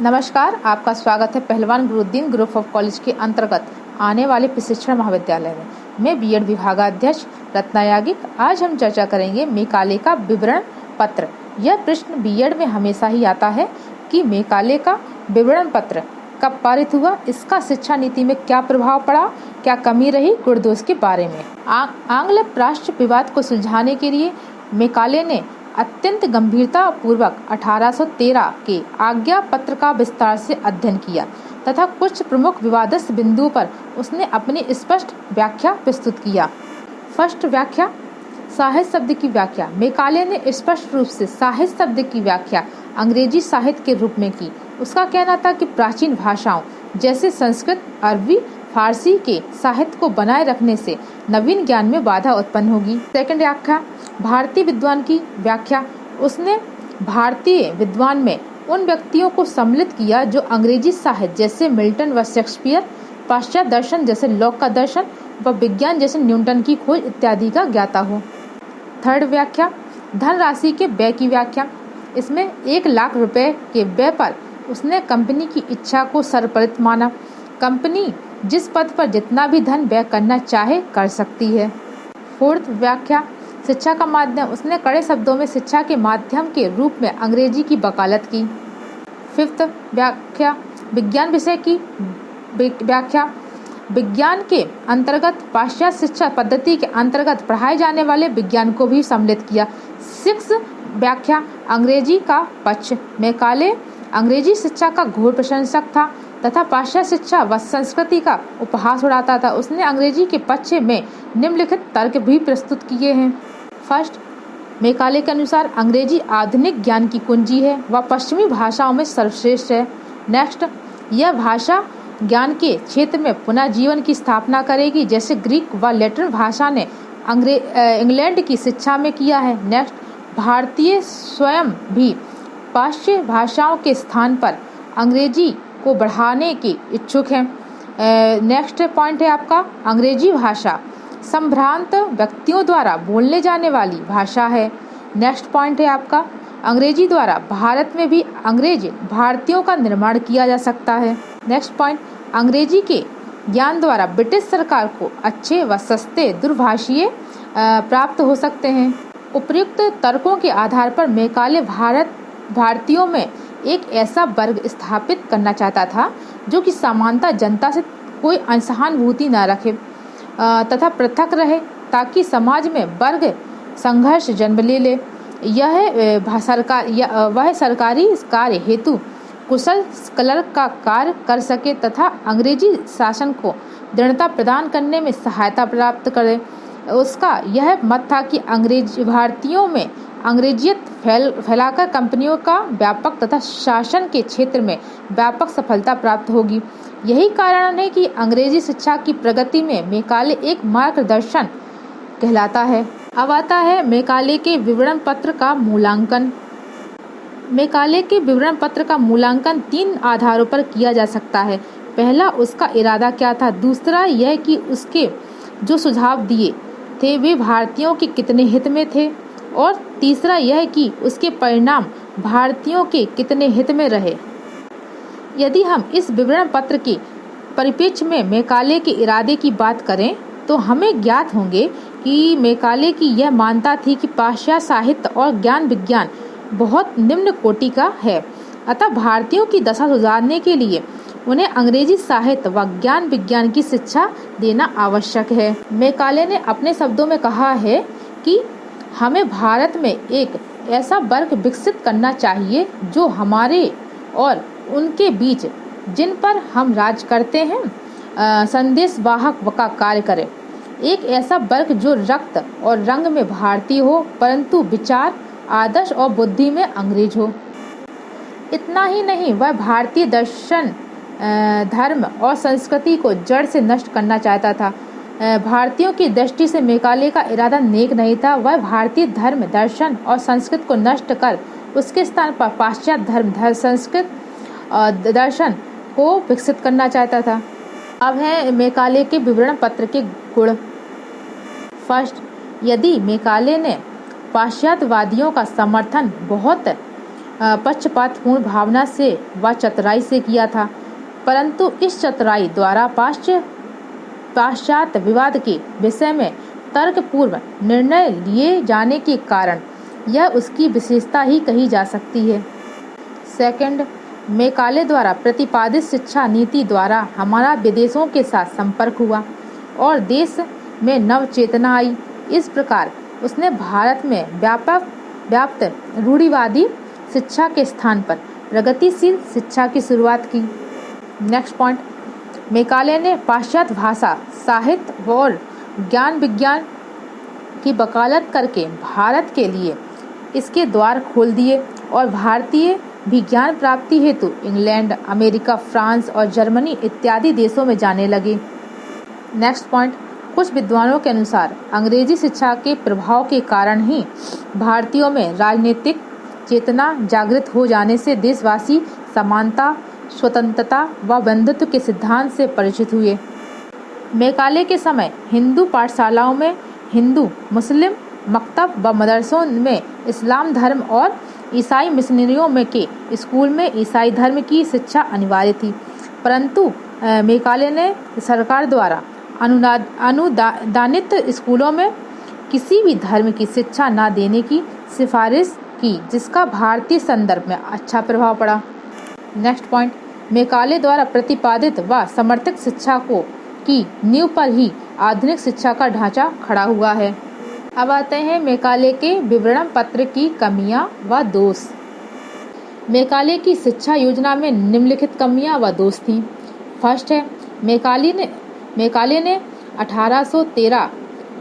नमस्कार, आपका स्वागत है पहलवान गुरुद्दीन ग्रुप ऑफ कॉलेज के अंतर्गत आने वाले प्रशिक्षण महाविद्यालय में। मैं बीएड विभागाध्यक्ष रत्ना याज्ञिक। आज हम चर्चा करेंगे मेकाले का विवरण पत्र। यह प्रश्न बीएड में हमेशा ही आता है कि मेकाले का विवरण पत्र कब पारित हुआ, इसका शिक्षा नीति में क्या प्रभाव पड़ा, क्या कमी रही, गुण दोष के बारे में। आंग्ल राष्ट्र विवाद को सुलझाने के लिए मेकाले ने अत्यंत गंभीरता पूर्वक 1813 के आज्ञा पत्र का विस्तार से अध्ययन किया तथा कुछ प्रमुख विवादस्थ बिंदुओं पर उसने अपनी स्पष्ट व्याख्या प्रस्तुत किया। फर्स्ट व्याख्या, साहित्य शब्द की व्याख्या। मेकाले ने स्पष्ट रूप से साहित्य शब्द की व्याख्या अंग्रेजी साहित्य के रूप में की। उसका कहना था कि प्राचीन भाषाओं जैसे संस्कृत, अरबी, फारसी के साहित्य को बनाए रखने से नवीन ज्ञान में बाधा उत्पन्न होगी। सेकंड व्याख्या, भारतीय विद्वान की व्याख्या। उसने भारतीय विद्वान में उन व्यक्तियों को सम्मिलित किया जो अंग्रेजी साहित्य जैसे मिल्टन व शेक्सपियर, पाश्चात्य दर्शन जैसे लॉक का दर्शन व विज्ञान जैसे न्यूटन की खोज इत्यादि का ज्ञाता हो। थर्ड व्याख्या, धनराशि के व्यय की व्याख्या। इसमें 1 लाख रुपए के व्यय पर उसने कंपनी की इच्छा को सर्वोपरि माना। कंपनी जिस पद पर जितना भी धन व्यय करना चाहे कर सकती है। फोर्थ व्याख्या, शिक्षा का माध्यम। उसने कड़े शब्दों में शिक्षा के माध्यम के रूप में अंग्रेजी की वकालत की। फिफ्थ व्याख्या, विज्ञान विषय की व्याख्या। विज्ञान के अंतर्गत पाश्चात्य शिक्षा पद्धति के अंतर्गत पढ़ाए जाने वाले विज्ञान को भी सम्मिलित किया। सिक्स व्याख्या, अंग्रेजी का पक्ष। मेकाले अंग्रेजी शिक्षा का घोर प्रशंसक था तथा पाश्चात्य शिक्षा व संस्कृति का उपहास उड़ाता था। उसने अंग्रेजी के पक्ष में निम्नलिखित तर्क भी प्रस्तुत किए हैं। फर्स्ट, मेकाले के अनुसार अंग्रेजी आधुनिक ज्ञान की कुंजी है व पश्चिमी भाषाओं में सर्वश्रेष्ठ है। नेक्स्ट, यह भाषा ज्ञान के क्षेत्र में पुनः जीवन की स्थापना करेगी जैसे ग्रीक व लैटिन भाषा ने इंग्लैंड की शिक्षा में किया है। नेक्स्ट, भारतीय स्वयं भी पाश्चात्य भाषाओं के स्थान पर अंग्रेजी को बढ़ाने की इच्छुक है। नेक्स्ट पॉइंट है आपका, अंग्रेजी भाषा संभ्रांत व्यक्तियों द्वारा बोलने जाने वाली भाषा है। नेक्स्ट पॉइंट है आपका, अंग्रेजी द्वारा भारत में भी अंग्रेज भारतीयों का निर्माण किया जा सकता है। नेक्स्ट पॉइंट, अंग्रेजी के ज्ञान द्वारा ब्रिटिश सरकार को अच्छे व सस्ते दूरभाषीय प्राप्त हो सकते हैं। उपयुक्त तर्कों के आधार पर मेकाले भारतीयों में एक ऐसा वर्ग स्थापित करना चाहता था जो कि सामान्यतः जनता से कोई असहानुभूति न रखे तथा पृथक रहे ताकि समाज में वर्ग संघर्ष जन्म ले। वह सरकारी कार्य हेतु कुशल क्लर्क का कार्य कर सके तथा अंग्रेजी शासन को दृढ़ता प्रदान करने में सहायता प्राप्त करे। उसका यह मत था कि भारतीयों में अंग्रेजियत फैलाकर कंपनियों का व्यापक तथा शासन के क्षेत्र में व्यापक सफलता प्राप्त होगी। यही कारण है कि अंग्रेजी शिक्षा की प्रगति में मेकाले एक मार्गदर्शन कहलाता है। अब आता है मेकाले के विवरण पत्र का मूल्यांकन। मेकाले के विवरण पत्र का मूल्यांकन 3 आधारों पर किया जा सकता है। पहला, उसका इरादा क्या था। दूसरा, यह कि उसके जो सुझाव दिए थे वे भारतीयों के कितने हित में थे। और तीसरा, यह कि उसके परिणाम भारतीयों के कितने हित में रहे। यदि हम इस विवरण पत्र के परिप्रेक्ष्य में मेकाले के इरादे की बात करें तो हमें ज्ञात होंगे कि मेकाले की यह मान्यता थी कि पाश्चात्य साहित्य और ज्ञान विज्ञान बहुत निम्न कोटि का है, अतः भारतीयों की दशा सुधारने के लिए उन्हें अंग्रेजी साहित्य व ज्ञान विज्ञान की शिक्षा देना आवश्यक है। मेकाले ने अपने शब्दों में कहा है कि हमें भारत में एक ऐसा वर्ग विकसित करना चाहिए जो हमारे और उनके बीच जिन पर हम राज करते हैं संदेश वाहक का कार्य करे। एक ऐसा वर्ग जो रक्त और रंग में भारतीय हो परंतु विचार, आदर्श और बुद्धि में अंग्रेज हो। इतना ही नहीं, वह भारतीय दर्शन, धर्म और संस्कृति को जड़ से नष्ट करना चाहता था। भारतीयों की दृष्टि से मेकाले का इरादा नेक नहीं था। वह भारतीय धर्म, दर्शन और संस्कृत को नष्ट कर उसके स्थान पर पाश्चात्य धर्म, संस्कृत दर्शन को विकसित करना चाहता था। अब है मेकाले के विवरण पत्र के गुण। फर्स्ट, यदि मेकाले ने पाश्चात्यवादियों का समर्थन बहुत पक्षपातपूर्ण भावना से व चतुराई से किया था, परंतु इस चतुराई द्वारा पाश्चात्य विवाद के विषय में तर्कपूर्व निर्णय लिए जाने के कारण यह उसकी विशेषता ही कही जा सकती है। सेकंड, मैकाले द्वारा प्रतिपादित शिक्षा नीति द्वारा हमारा विदेशों के साथ संपर्क हुआ और देश में नव चेतना आई। इस प्रकार उसने भारत में व्याप्त रूढ़िवादी शिक्षा के स्थान पर प्रगतिशील शिक्षा की शुरुआत की। नेक्स्ट पॉइंट, मैकाले ने पाश्चात्य भाषा, साहित्य और ज्ञान विज्ञान की वकालत करके भारत के लिए इसके द्वार खोल दिए और भारतीय भी ज्ञान प्राप्ति हेतु इंग्लैंड, अमेरिका, फ्रांस और जर्मनी इत्यादि देशों में जाने लगे। नेक्स्ट पॉइंट, कुछ विद्वानों के अनुसार अंग्रेजी शिक्षा के प्रभाव के कारण ही भारतीयों में राजनीतिक चेतना जागृत हो जाने से देशवासी समानता, स्वतंत्रता व बंधुत्व के सिद्धांत से परिचित हुए। मैकाले के समय हिंदू पाठशालाओं में हिंदू, मुस्लिम, मकतब व मदरसों में इस्लाम धर्म और ईसाई मिशनरियों में के स्कूल में ईसाई धर्म की शिक्षा अनिवार्य थी, परंतु मैकाले ने सरकार द्वारा अनुदानित स्कूलों में किसी भी धर्म की शिक्षा न देने की सिफारिश की, जिसका भारतीय संदर्भ में अच्छा प्रभाव पड़ा। नेक्स्ट पॉइंट, मैकाले द्वारा प्रतिपादित व समर्थित शिक्षा की नींव पर ही आधुनिक शिक्षा का ढांचा खड़ा हुआ है। अब आते हैं मैकाले के विवरण पत्र की कमियां व दोष। मैकाले की शिक्षा योजना में निम्नलिखित कमियां व दोष थी। फर्स्ट है, मैकाले ने 1813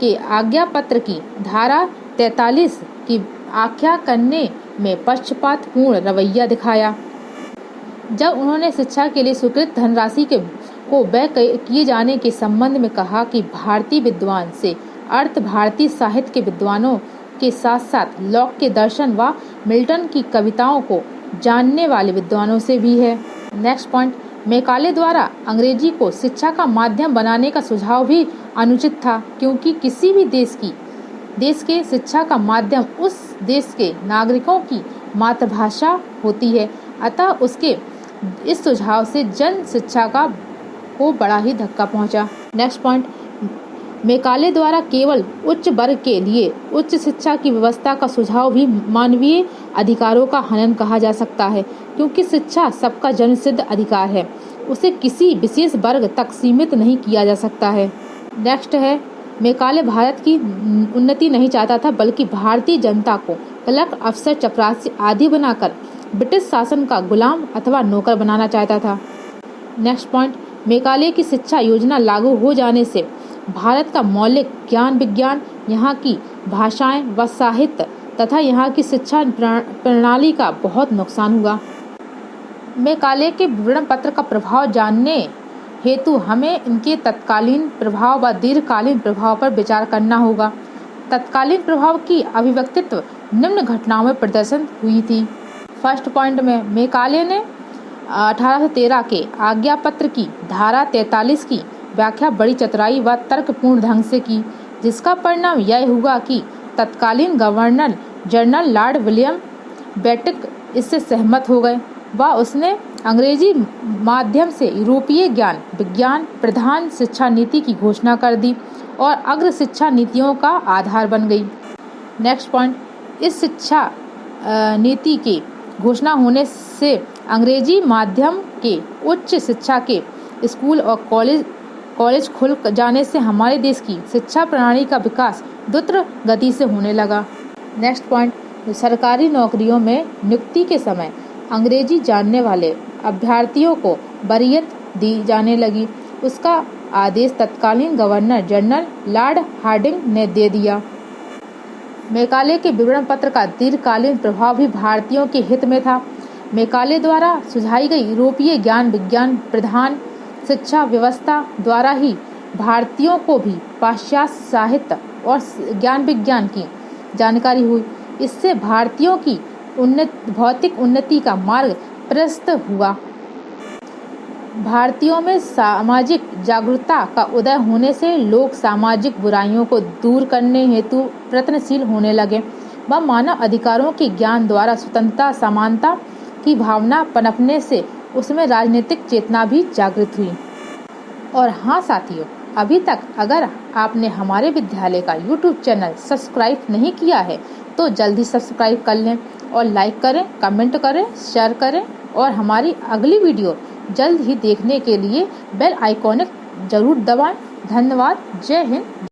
के आज्ञा पत्र की धारा 43 की व्याख्या करने में पक्षपातपूर्ण रवैया दिखाया। जब उन्होंने शिक्षा के लिए स्वीकृत धनराशि को व्यय किए जाने के संबंध में कहा कि भारतीय विद्वान से अर्थ भारतीय साहित्य के विद्वानों के साथ साथ लॉक के दर्शन व मिल्टन की कविताओं को जानने वाले विद्वानों से भी है। नेक्स्ट पॉइंट, मैकाले द्वारा अंग्रेजी को शिक्षा का माध्यम बनाने का सुझाव भी अनुचित था, क्योंकि किसी भी देश के शिक्षा का माध्यम उस देश के नागरिकों की मातृभाषा होती है। अतः उसके इस सुझाव से जन शिक्षा को बड़ा ही धक्का पहुंचा। नेक्स्ट पॉइंट, मैकाले द्वारा केवल उच्च वर्ग के लिए उच्च शिक्षा की व्यवस्था का सुझाव भी मानवीय अधिकारों का हनन कहा जा सकता है, क्योंकि शिक्षा सबका जन्मसिद्ध अधिकार है, उसे किसी विशेष वर्ग तक सीमित नहीं किया जा सकता है। नेक्स्ट है, मैकाले भारत की उन्नति नहीं चाहता था, बल्कि भारतीय जनता को क्लर्क, अफसर, चपरासी आदि बनाकर ब्रिटिश शासन का गुलाम अथवा नौकर बनाना चाहता था। नेक्स्ट पॉइंट, मैकाले की शिक्षा योजना लागू हो जाने से भारत का मौलिक ज्ञान विज्ञान, यहाँ की भाषाएं व साहित्य तथा यहाँ की शिक्षा प्रणाली का बहुत नुकसान हुआ। मैकाले के विवरण पत्र का प्रभाव जानने हेतु हमें इनके तत्कालीन प्रभाव व दीर्घकालीन प्रभाव पर विचार करना होगा। तत्कालीन प्रभाव की अभिव्यक्तित्व निम्न घटनाओं में प्रदर्शन हुई थी। फर्स्ट पॉइंट में मैकाले ने 1813 के आज्ञा पत्र की धारा 43 की व्याख्या बड़ी चतुराई व तर्कपूर्ण ढंग से की, जिसका परिणाम यह हुआ कि तत्कालीन गवर्नर जनरल लॉर्ड विलियम बेटिक इससे सहमत हो गए व उसने अंग्रेजी माध्यम से यूरोपीय ज्ञान विज्ञान प्रधान शिक्षा नीति की घोषणा कर दी और अग्र शिक्षा नीतियों का आधार बन गई। नेक्स्ट पॉइंट, इस शिक्षा नीति की घोषणा होने से अंग्रेजी माध्यम के उच्च शिक्षा के स्कूल और कॉलेज खुल जाने से हमारे देश की शिक्षा प्रणाली का विकास द्रुत गति से होने लगा। नेक्स्ट पॉइंट, सरकारी नौकरियों में नियुक्ति के समय अंग्रेजी जानने वाले अभ्यर्थियों को वरीयत दी जाने लगी। उसका आदेश तत्कालीन गवर्नर जनरल लॉर्ड हार्डिंग ने दे दिया। मैकाले के विवरण पत्र का दीर्घकालीन प्रभाव भी भारतीयों के हित में था। मैकाले द्वारा सुझाई गई यूरोपीय ज्ञान विज्ञान प्रधान शिक्षा व्यवस्था द्वारा ही भारतीयों को भी पाश्चात्य साहित्य और ज्ञान विज्ञान की जानकारी हुई। इससे भारतीयों की भौतिक उन्नति का मार्ग प्रशस्त हुआ। भारतीयों में सामाजिक जागरूकता का उदय होने से लोग सामाजिक बुराइयों को दूर करने हेतु प्रयत्नशील होने लगे। व मानव अधिकारों के ज्ञान द्वारा स्वतंत्रता समानता की भावना पनपने से उसमें राजनीतिक चेतना भी जागृत हुई। और हाँ साथियों, अभी तक अगर आपने हमारे विद्यालय का YouTube चैनल सब्सक्राइब नहीं किया है तो जल्दी सब्सक्राइब कर लें और लाइक करें, कमेंट करें, शेयर करें और हमारी अगली वीडियो जल्द ही देखने के लिए बेल आइकॉन जरूर दबाएं। धन्यवाद। जय हिंद।